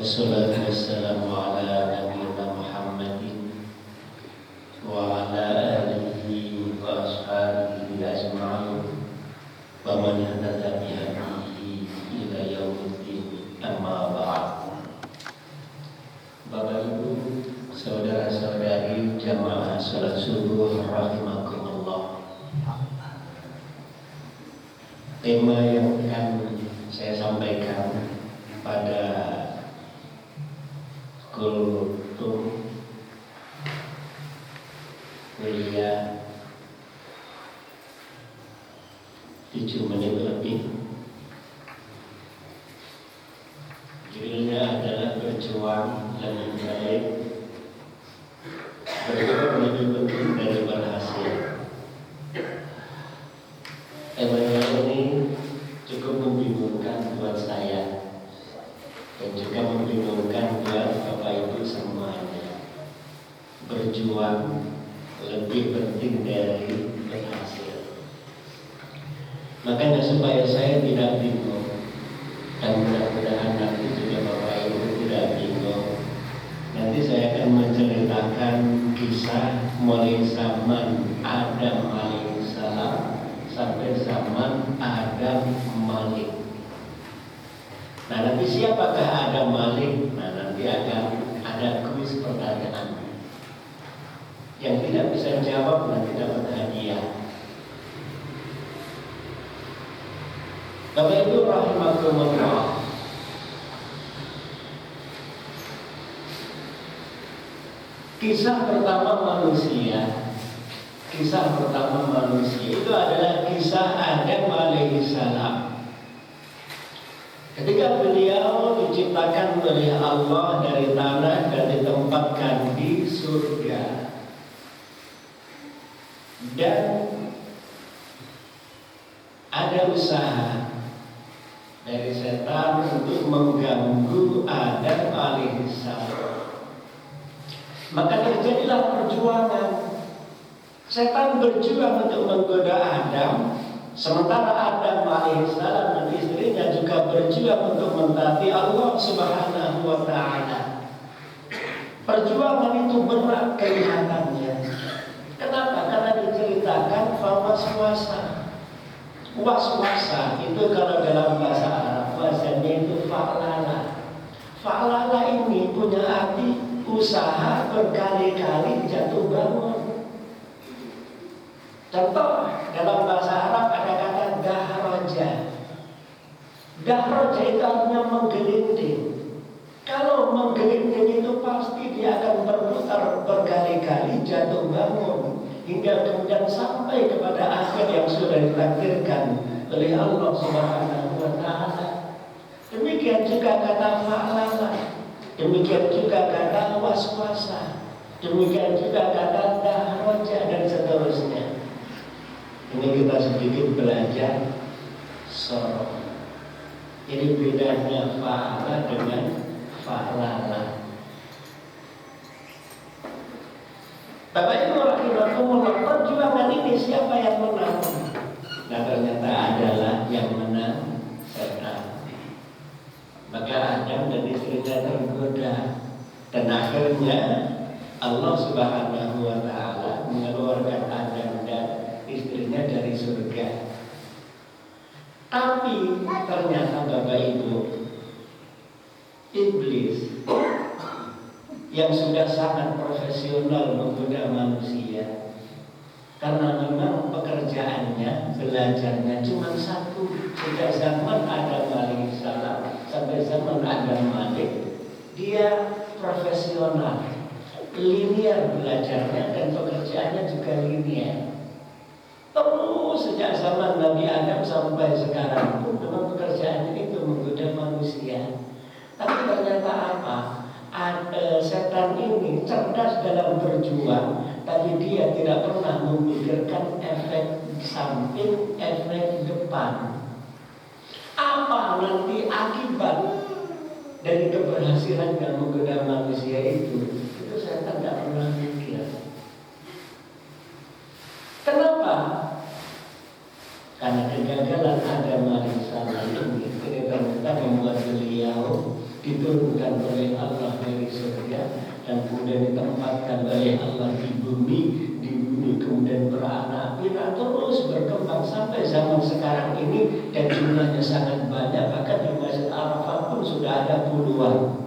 Wassalatu wassalamu ala nabiyina Muhammadin wa ala alihi wa ashabihi ajma'in wa man ihtada bihadihi ila yaumiddin, amma ba'd. Bapak Ibu, saudara-saudari jamaah salat subuh rahimakumullah. Tema yang akan saya sampaikan pada kultum kuliah 7 menit lebih. Judulnya adalah berjuang lebih baik, berjuang lebih penting dari berhasil. Temanya ini cukup membingungkan buat saya dan juga membingungkan buat Bapak Ibu semuanya. Berjuang lebih penting dari berhasil. Makanya supaya saya tidak bingung, dan mudah-mudahan nanti juga Bapak Ibu tidak bingung, nanti saya akan menceritakan kisah mulai zaman Adam alaihissalam sampai zaman Adam Malik. Nah, nanti siapakah Adam Malik? Nah, nanti akan ada kuis pertanyaan. Yang tidak bisa jawab nanti dapat hadiah. Bapak Ibu rahimakumullah. Kisah pertama manusia itu adalah kisah Adam alaihissalam. Ketika beliau diciptakan oleh Allah dari tanah dan ditempatkan di surga, dan ada usaha dari setan untuk mengganggu Adam alaihissalam, maka terjadilah perjuangan. Setan berjuang untuk menggoda Adam, sementara Adam alaihissalam dan istrinya juga berjuang untuk mentaati Allah subhanahu wa ta'ala. Perjuangan itu berat kelihatannya. Kenapa? Karena diceritakan was-wasa. Was-wasa itu kalau dalam bahasa Arab bahasanya itu fa'lala. Fa'lala ini punya arti usaha berkali-kali jatuh bangun. Contoh dalam bahasa Arab ada kata dahroja. Dahroja itu artinya menggelinding. Kalau menggelinding itu pasti dia akan berputar berkali-kali jatuh bangun hingga kemudian sampai kepada akhir yang sudah ditakdirkan oleh Allah Subhanahu wa ta'ala. Demikian juga kata fa'lala, demikian juga kata waswasa, demikian juga kata dahroja dan seterusnya. Ini kita sedikit belajar sorok. Ini bedanya fa'ala dengan fa'lala. Bapak Ibu rahimakumullah, perjuangan ini siapa yang menang? Nah, ternyata adalah yang menang setan. Maka Adam dan istrinya tergoda, dan akhirnya Allah Subhanahu wa ta'ala mengeluarkan Adam dan istrinya dari surga. Tapi ternyata Bapak Ibu, iblis yang sudah sangat profesional menggoda manusia, karena memang pekerjaannya, belajarnya cuma satu. Sejak zaman Adam alaihissalam sampai zaman Adam Malik, dia profesional, linear belajarnya, dan pekerjaannya juga linear. Terus sejak zaman Nabi Adam sampai sekarang pun memang pekerjaannya itu menggoda manusia. Tapi ternyata apa? Setan ini cerdas dalam berjuang, tapi dia tidak pernah memikirkan efek samping, efek depan. Apa nanti akibat dari keberhasilan yang menggoda manusia itu setan tidak pernah mikir. Kenapa? Karena kegagalan Adam alaihissalam ini ternyata membuat beliau diberi diturunkan oleh Allah dari surga dan kemudian ditempatkan oleh Allah di bumi kemudian beranak pinak terus berkembang sampai zaman sekarang ini dan jumlahnya sangat banyak, bahkan di Masjid Arafah pun sudah ada puluhan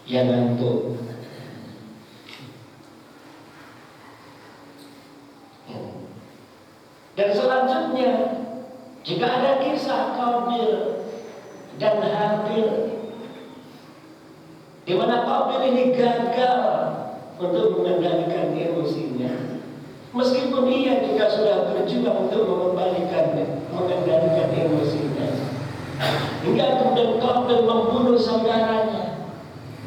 yang ngantuk. Dan selanjutnya jika ada kisah Qabil dan Habil di mana Qabil ini gagal untuk mengendalikan emosinya, meskipun ia juga sudah berjuang untuk mengendalikan emosinya, hingga kemudian Qabil membunuh saudaranya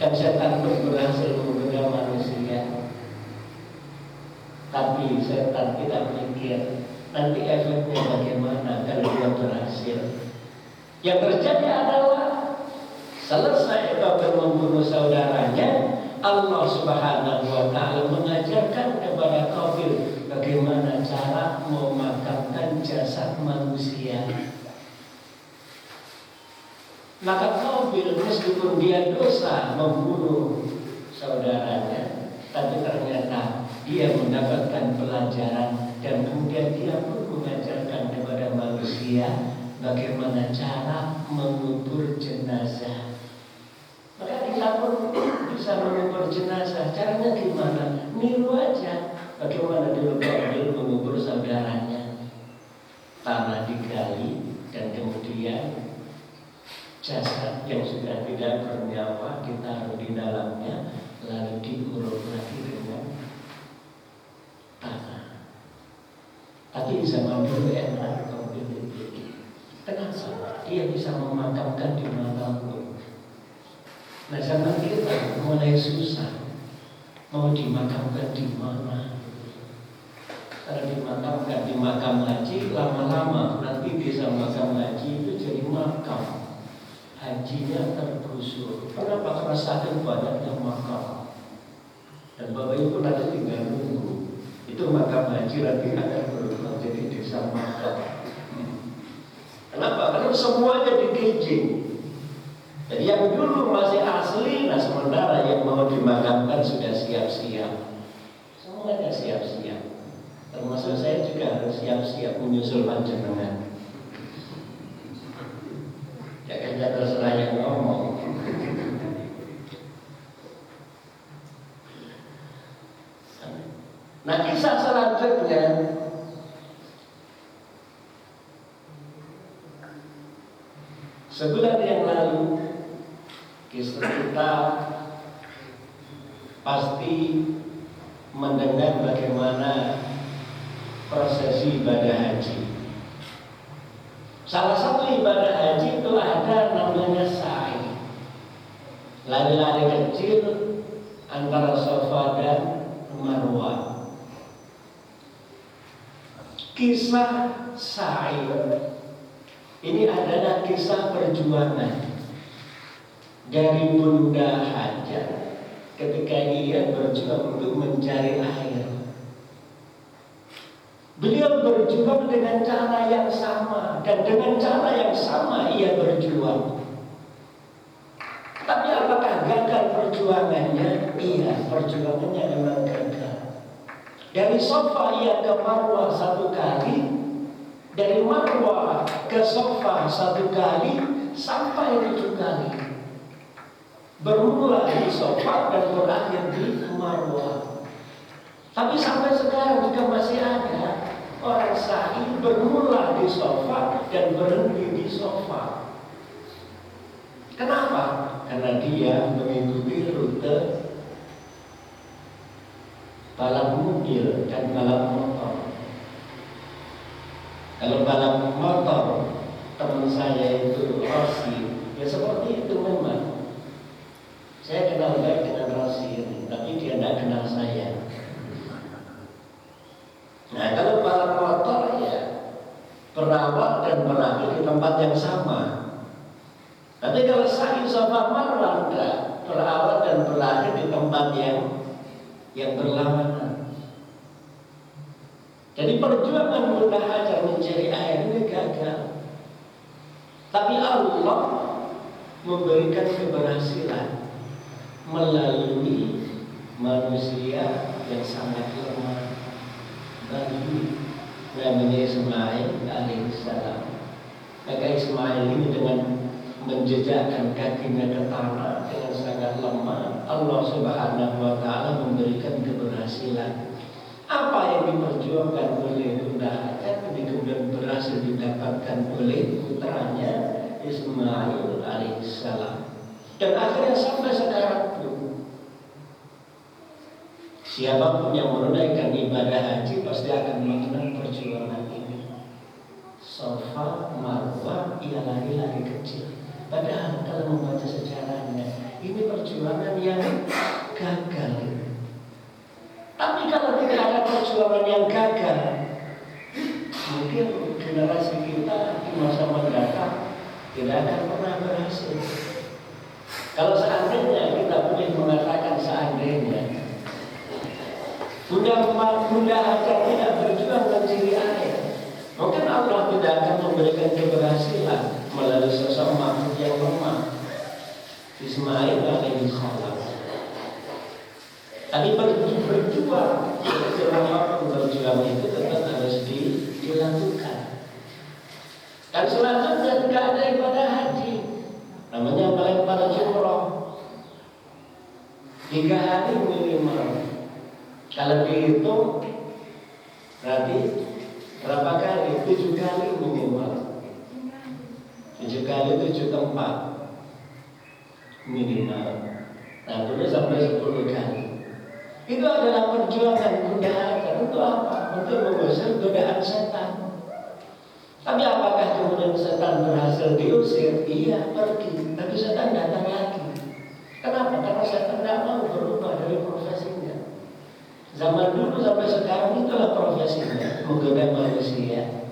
dan setan pun berhasil menggoda manusia. Tapi setan tidak mikir nanti efeknya bagaimana kalau dia berhasil. Yang terjadi adalah selesai Qabil membunuh saudaranya, Allah Subhanahu wa Ta'ala mengajarkan kepada Qabil bagaimana cara memakamkan jasad manusia. Maka Qabil meskipun dia dosa membunuh saudaranya, tapi ternyata dia mendapatkan pelajaran dan kemudian dia pun mengajarkan kepada manusia bagaimana cara mengubur jenazah. Maka kita pun bisa mengubur jenazah. Caranya gimana? Niru aja bagaimana dulu Qabil mengubur saudaranya. Tanah digali dan kemudian jasad yang sudah tidak bernyawa ditaruh di dalamnya, lalu diuruk lagi dengan tanah. Tapi zaman dulu enak Qabil itu. Kenapa? Dia bisa memakamkan di manapun. Nah zaman kita mulai susah, mau dimakamkan di mana? Kalau dimakamkan di makam haji, lama-lama nanti desa makam haji itu jadi makam. Hajinya tergusur. Kenapa? Karena saking banyaknya makam. Dan Bapak Ibu nanti tinggal nunggu. Itu makam haji nanti akan berubah jadi desa makam. Kenapa? Karena semuanya digejing. Jadi yang dulu masih asli, nah sementara yang mau dimakamkan sudah siap-siap. Semuanya siap-siap. Termasuk saya juga harus siap-siap menyusul panjenengan. Ya kerja terserah yang ngomong. Nah kisah selanjutnya, sebulan yang lalu kita pasti mendengar bagaimana prosesi ibadah haji. Salah satu ibadah haji itu ada namanya sa'i, lari-lari kecil antara Safa dan Marwah. Kisah sa'i ini adalah kisah perjuangan dari Bunda Hajar ketika ia berjuang untuk mencari air. Beliau berjuang dengan cara yang sama dan dengan cara yang sama ia berjuang. Tapi apakah gagal perjuangannya? Iya, perjuangannya memang gagal. Dari Safa ia ke Marwah 1 kali, dari Marwah ke Safa 1 kali, sampai 7 kali. Bermula di Safa dan berakhir di Marwah. Tapi sampai sekarang juga masih ada orang sa'i bermula di Safa dan berhenti di Safa. Kenapa? Karena dia mengikuti rute balap mobil dan balap motor. Kalau balap motor, teman saya itu Rossi, ya seperti itu memang. Saya kenal baik dengan Rossi ini, tapi dia tidak kenal saya. Nah kalau balap motor ya berawal dan berakhir di tempat yang sama. Tapi kalau sa'i Safa Marwah enggak, berawal dan berakhir di tempat yang berlawanan. Jadi perjuangan Bunda Hajar mencari air ini gagal. Tapi Allah memberikan keberhasilan melalui manusia yang sangat lemah, Nabi namanya Ismail alaihissalam. Maka Ismail ini dengan menjejakkan kakinya ke tanah dengan sangat lemah, Allah Subhanahu wa Ta'ala memberikan keberhasilan. Apa yang diperjuangkan oleh Bunda Hajar ini kemudian berhasil didapatkan oleh putranya Ismail alaihissalam. Dan akhirnya sampai sekarang pun, siapapun yang menunaikan ibadah haji pasti akan mengenal perjuangan ini. Safa Marwah ialah lari kecil. Padahal kalau membaca sejarahnya, ini perjuangan yang gagal. Tapi kalau tidak ada perjuangan yang gagal, mungkin generasi kita di masa mendatang tidak akan pernah berhasil. Kalau seandainya kita boleh mengatakan seandainya Bunda Hajar tidak berjuang mencari air, mungkin Allah tidak akan memberikan keberhasilan melalui sosok makhluk yang lemah Ismail alaihissalam. Tapi berjuang, selama berjuang itu tetap harus dilakukan. Dan selanjutnya juga ada ibadah haji, namanya melempar jumroh 3 hari minimal. Kalau dihitung berarti berapa kali? 7 kali minimal. 7 kali 7 tempat minimal. Nah, terus sampai 10 kali. Itu adalah perjuangan Bunda Hajar. Untuk apa? Untuk mengusir godaan setan. Tapi apakah kemudian setan berhasil diusir? Iya, pergi. Tapi setan datang lagi. Kenapa? Karena setan tidak mau berubah dari profesinya. Zaman dulu sampai sekarang itulah profesinya, menggoda manusia.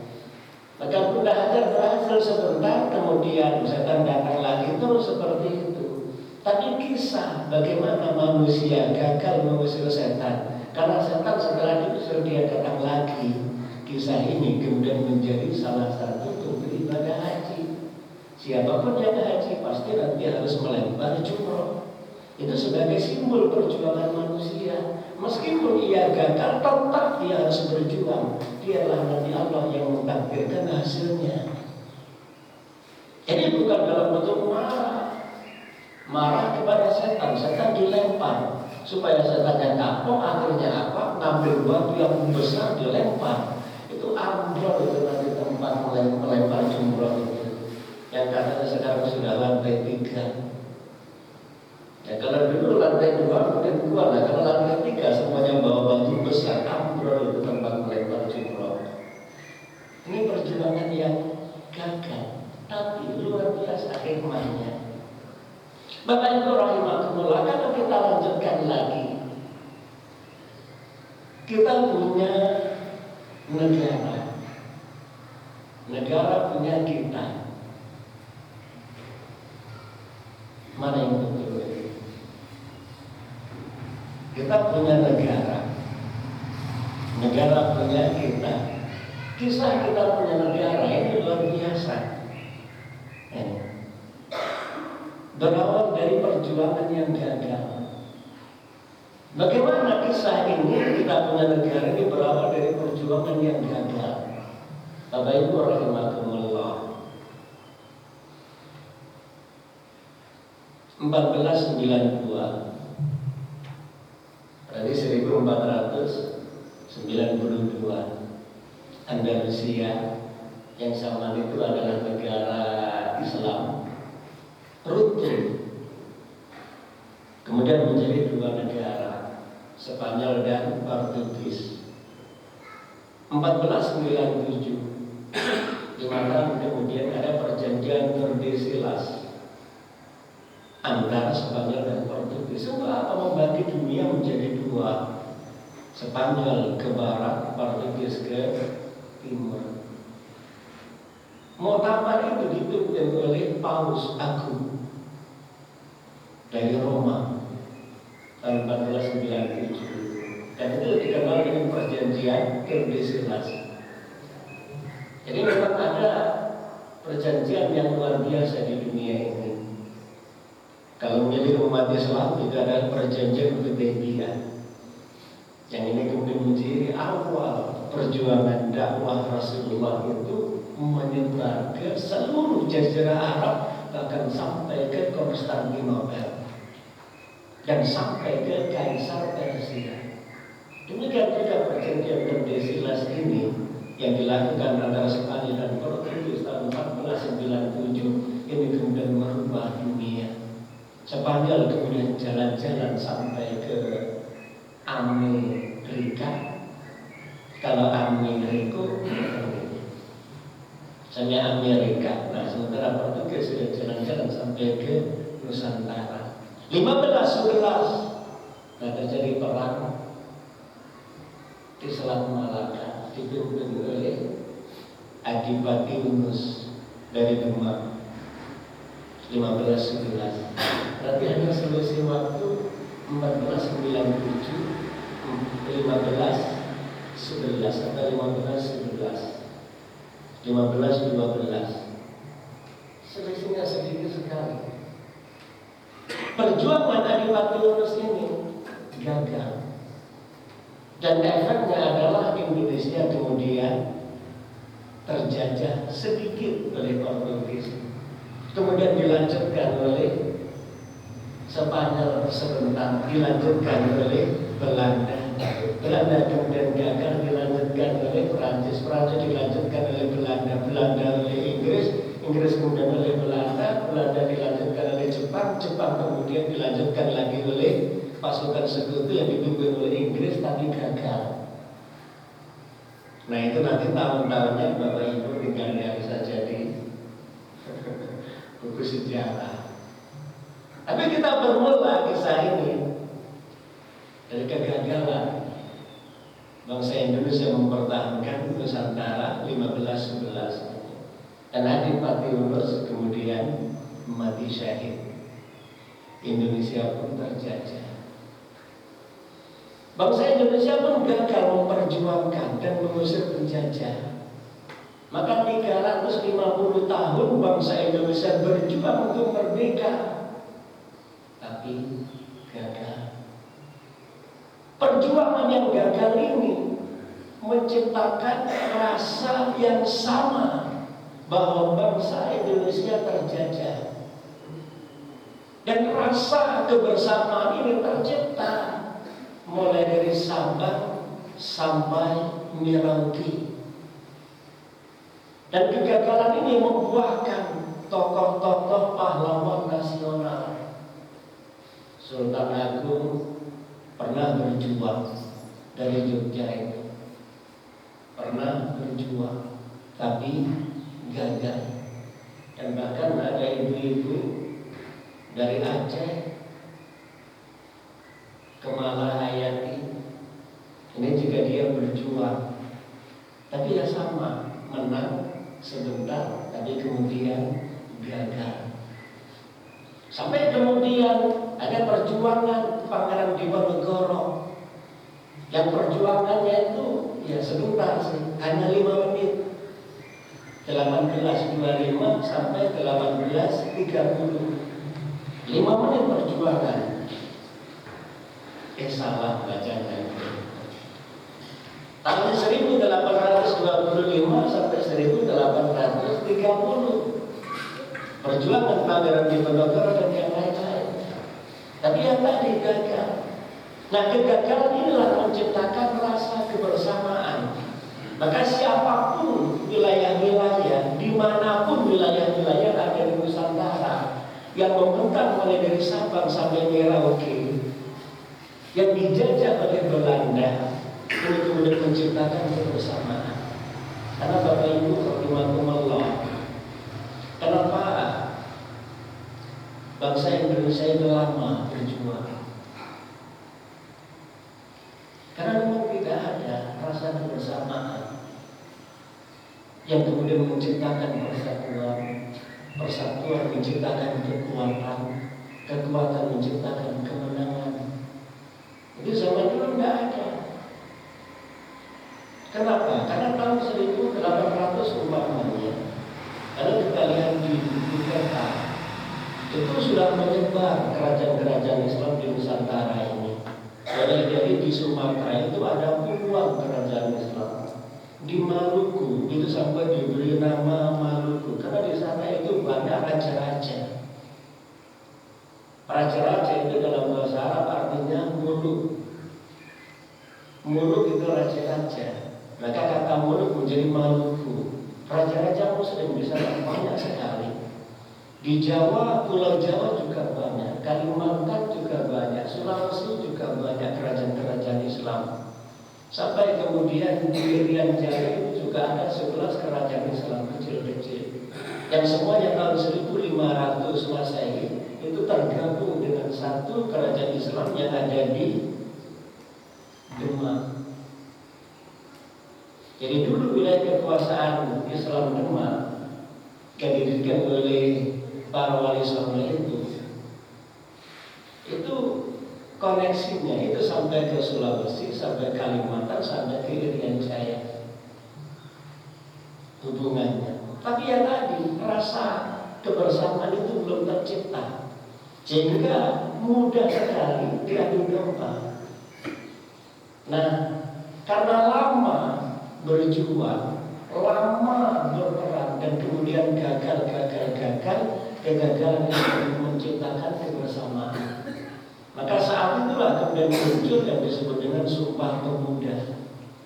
Maka Bunda Hajar berhasil sebentar, kemudian setan datang lagi, terus seperti itu. Tapi kisah bagaimana manusia gagal mengusir setan, karena setan setelah diusir dia datang lagi. Kisah ini kemudian menjadi salah satu bentuk ibadah haji. Siapapun yang haji pasti nanti harus melempar jumroh. Itu sebagai simbol perjuangan manusia. Meskipun ia gagal, tetap dia harus berjuang. Dialah nanti Allah yang mentakdirkan hasilnya. Jadi bukan dalam bentuk marah kepada setan. Setan dilempar supaya setannya kapok. Akhirnya apa? Ngambil batu yang besar dilempar. Itu ambrol, itu nanti tempat melempar jumroh itu. Yang katanya sekarang sudah lantai 3. Ya kalau dulu lantai 2 mungkin kuat lah. Kalau lantai 3 semuanya bawa batu besar, ambrol itu tempat melempar jumroh. Ini perjuangan yang gagal, tapi luar biasa hikmahnya. Bapak Ibu rahimakumullah, kalau kita lanjutkan lagi, kita punya negara punya kita. Mana yang betul? Kita punya negara punya kita. Kisah kita punya negara ini luar biasa. Berawal dari perjuangan yang gagal. Bagaimana kisah ini kita punya negara ini berawal dari perjuangan yang gagal? Bapak Ibu rahimakumullah. 1492, berarti 1492, Andalusia yang sama itu adalah negara Islam runtuh, kemudian menjadi 2 negara, Spanyol dan Portugis. 1497, 5 tahun kemudian ada perjanjian Tordesillas antara Spanyol dan Portugis. Untuk apa? Membagi dunia menjadi 2, Spanyol ke barat, Portugis ke timur. Muktamar itu dipimpin oleh Paus Agung dari Roma tahun 1497, dan itu dikenal dengan perjanjian Tordesillas. Jadi memang ada perjanjian yang luar biasa di dunia ini. Kalau milik umat Islam itu ada perjanjian Hudaybiyah. Yang ini kemudian menjadi awal perjuangan dakwah Rasulullah itu menyebar ke seluruh jazirah Arab, bahkan sampai ke Konstantinopel dan sampai ke Kaisar Persia. Demikian juga perjanjian Tordesillas ini yang dilakukan antara Spanyol dan Portugis tahun 1497 ini kemudian merubah dunia. Spanyol kemudian jalan-jalan sampai ke Amerika. Kalau Amerika sampai Amerika. Nah, sementara Portugis sudah jalan-jalan sampai ke Nusantara. 1511 nah terjadi perang di Selat Malaka dipimpin oleh Adipati Yunus dari Demak. 1511 berarti hanya selisih waktu 1497 1511 atau 1512 selisihnya sedikit sekali. Perjuangan Adipati Yunus ini gagal dan efeknya adalah Indonesia kemudian terjajah sedikit oleh Portugis, kemudian dilanjutkan oleh Spanyol sebentar, dilanjutkan oleh Belanda. Belanda kemudian gagal, dilanjutkan oleh Perancis. Perancis dilanjutkan oleh Belanda. Belanda oleh Inggris. Inggris kemudian oleh Belanda. Belanda dilanjutkan oleh Jepang. Jepang kemudian dilanjutkan lagi oleh pasukan sekutu yang dipimpin oleh Inggris, tapi gagal. Nah itu nanti tahun-tahunnya Bapak Ibu tinggal lihat saja di buku sejarah. Tapi kita bermula kisah ini dari kegagalan bangsa Indonesia mempertahankan Nusantara 1511 dan Adipati Yunus kemudian mati syahid. Indonesia pun terjajah. Bangsa Indonesia pun gagal memperjuangkan dan mengusir penjajah. Maka 350 tahun bangsa Indonesia berjuang untuk merdeka, tapi gagal. Perjuangan yang gagal ini menciptakan rasa yang sama bahwa bangsa Indonesia terjajah. Dan rasa kebersamaan ini tercipta mulai dari Sabang sampai Merauke. Dan kegagalan ini membuahkan tokoh-tokoh pahlawan nasional. Sultan Agung pernah berjuang dari Jogja itu, pernah berjuang tapi gagal. Dan bahkan ada ibu-ibu dari Aceh, Kemala Hayati, ini juga dia berjuang, tapi ya sama, menang sebentar, tapi kemudian gagal. Sampai kemudian ada perjuangan Pangeran Diponegoro, yang perjuangannya itu ya sebentar sih, hanya 5 menit, 1825 sampai 1830. 5 menit perjuangan. Salah bacanya. Tahun 1825 sampai 1830 perjuangan Pangeran Diponegoro dan yang lain-lain. Tapi yang tadi gagal. Nah, kegagalan inilah menciptakan rasa kebersamaan. Maka siapapun wilayah-wilayah, dimanapun wilayah-wilayah ada di Nusantara yang membentang mulai dari Sabang sampai Merauke, yang dijajah oleh Belanda, ini kemudian menciptakan kebersamaan. Karena Bapak Ibu rahimakumullah, kenapa bangsa Indonesia itu lama berjuang? Karena memang tidak ada rasa kebersamaan yang kemudian menciptakan persatuan. Persatuan menciptakan kekuatan, kekuatan menciptakan kemenangan. Itu zaman dulu tidak ada. Kenapa? Karena tahun 1800 umpamanya, kalau kita lihat di buku peta itu sudah menyebar kerajaan-kerajaan Islam di Nusantara ini. Jadi di Sumatera itu ada puluhan kerajaan Islam. Di Maluku itu sampai diberi nama Maluku karena di sana itu banyak raja-raja. Raja-raja itu dalam bahasa Arab artinya muluk. Muluk itu raja-raja. Maka kata muluk menjadi Maluku. Raja-raja Muslim di sana banyak sekali. Di Jawa, Pulau Jawa juga banyak. Kalimantan juga banyak. Sulawesi juga banyak kerajaan-kerajaan Islam. Sampai kemudian di Irian Jaya itu juga ada 11 kerajaan Islam kecil-kecil. Yang semuanya tahun 1500 Masehi itu tergabung dengan satu kerajaan Islam yang ada di Demak. Jadi dulu wilayah kekuasaan Islam Demak yang didirikan oleh para wali songo itu koneksinya itu sampai ke Sulawesi, sampai Kalimantan, sampai ke Irian Jaya hubungannya. Tapi ya tadi rasa kebersamaan itu belum tercipta, sehingga mudah sekali diadu domba. Nah, karena lama berjuang, lama berperang, dan kemudian gagal, kegagalan itu menciptakan kebersamaan. Maka saat itulah kemudian muncul yang disebut dengan Sumpah Pemuda,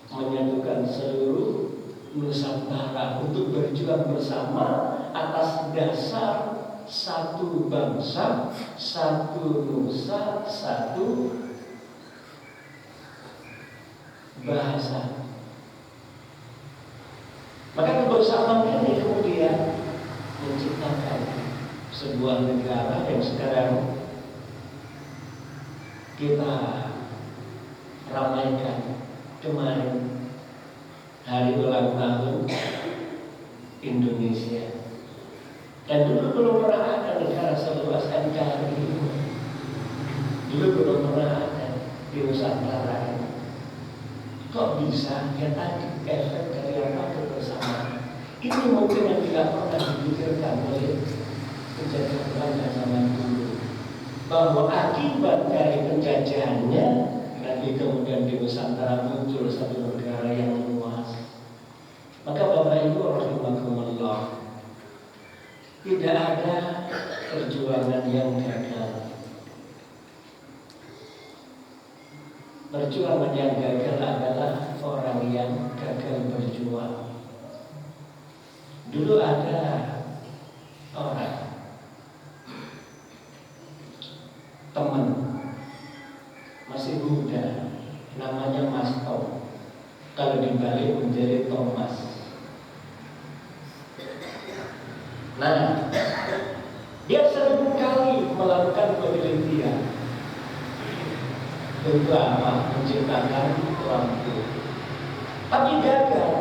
menyatukan seluruh Nusantara untuk berjuang bersama atas dasar satu bangsa, satu nusa, satu bahasa. Maka kebersamaan ini kemudian menciptakan sebuah negara yang sekarang kita ramaikan kemarin hari ulang tahun Indonesia. Dan dulu belum pernah ada negara seluas NKRI ini. Dulu belum pernah ada di Nusantara ini. Kok bisa? Ya tadi efek dari apa? Kebersamaan. Ini mungkin yang tidak pernah dipikirkan oleh penjajah Belanda zaman dulu, bahwa akibat dari penjajahannya nanti kemudian di Nusantara muncul satu negara yang luas. Maka Bapak Ibu rahimakumullah, tidak ada perjuangan yang gagal. Perjuangan yang gagal adalah orang yang gagal berjuang. Dulu ada orang teman masih muda, namanya Mas Tom. Kalau dibalik menjadi Thomas. Nah, dia sering kali melakukan penelitian untuk apa? Menciptakan lampu. Tapi gagal.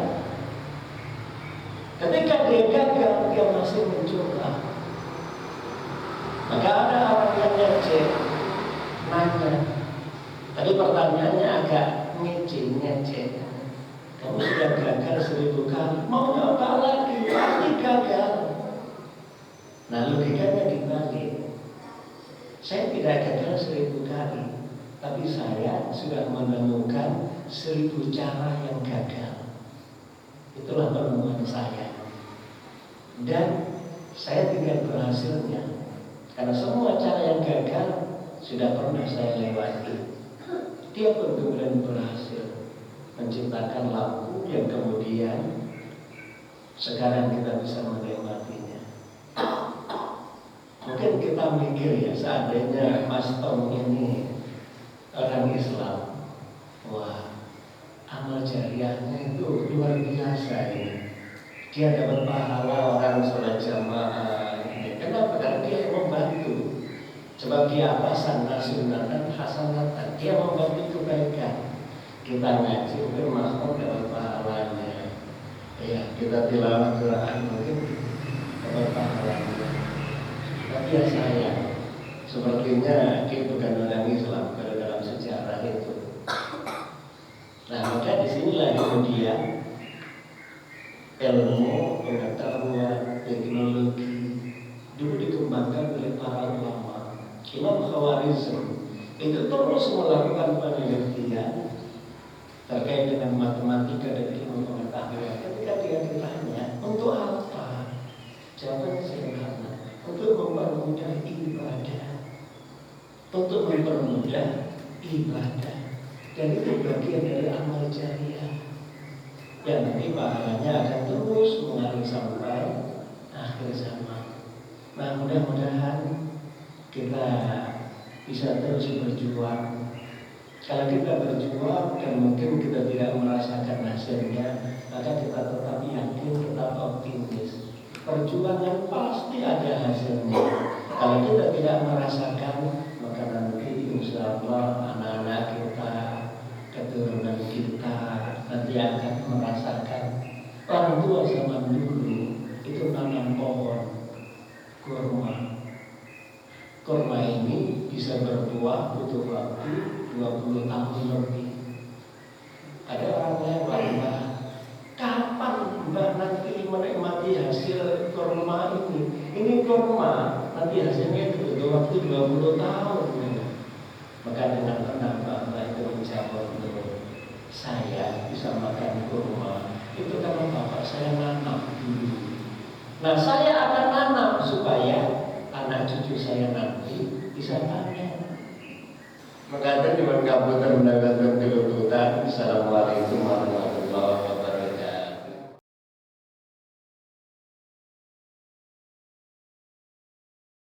Ketika dia gagal, dia masih mencoba. Maka ada orang yang ngecek, nanya. Tadi pertanyaannya agak ngecek. Kamu sudah gagal 1000 kali, mau nyoba lagi, pasti gagal. Nah, logikanya dibalik. Saya tidak gagal 1000 kali, tapi saya sudah menemukan 1000 cara yang gagal. Itulah penemuan saya. Dan saya tinggal berhasilnya. Karena semua cara yang gagal sudah pernah saya lewati. Dia pun kemudian berhasil menciptakan lampu yang kemudian sekarang kita bisa menikmatinya. Mungkin kita mikir ya, seandainya Mas Tom ini orang Islam, wah, amal jariahnya itu luar biasa ini. Dia dapat pahala orang sholat jamaah. Kenapa? Karena dia membantu. Sebab dia apa? Sunatan hasanatan. Dia membantu kebaikan. Kita ngaji mungkin Mas Tom dapat pahalanya. Ya, kita tilawah Quran mungkin dapat pahalanya. Tapi ya saya, sepertinya dia bukan orang Islam kalau dalam sejarah itu. Nah, maka disinilah kemudian ilmu, pengetahuan, teknologi dulu dikembangkan oleh para Imam Khawarizm itu terus melakukan penelitian terkait dengan matematika dan ilmu pengetahuan. Ketika dia ditanya, untuk apa? Jawabannya sederhana, untuk mempermudah ibadah. Untuk mempermudah ibadah. Dan itu bagian dari amal jariah yang nanti pahalanya akan terus mengalir sampai akhir zaman. Nah, mudah-mudahan kita bisa terus berjuang. Kalau kita berjuang dan mungkin kita tidak merasakan hasilnya, maka kita tetap yakin, tetap optimis. Perjuangan pasti ada hasilnya. Kalau kita tidak merasakan, maka nanti insya Allah anak-anak kita, keturunan kita nanti akan merasakan. Orang tua zaman dulu itu nanam pohon kurma. Kurma ini bisa berbuah butuh waktu 20 tahun lebih. Ada orang lewat, Mbak, kapan Mbak nanti menikmati hasil kurma ini? Ini kurma, nanti hasilnya itu butuh waktu 20 tahun. Maka dengan tenang Mbak itu menjawab, saya bisa makan kurma itu karena bapak saya nanam dulu. Nah, saya akan nanam supaya anak cucu saya nanti bisa panen. Maka dengan kabupaten mendapat kelututan. Assalamualaikum warahmatullahi wabarakatuh.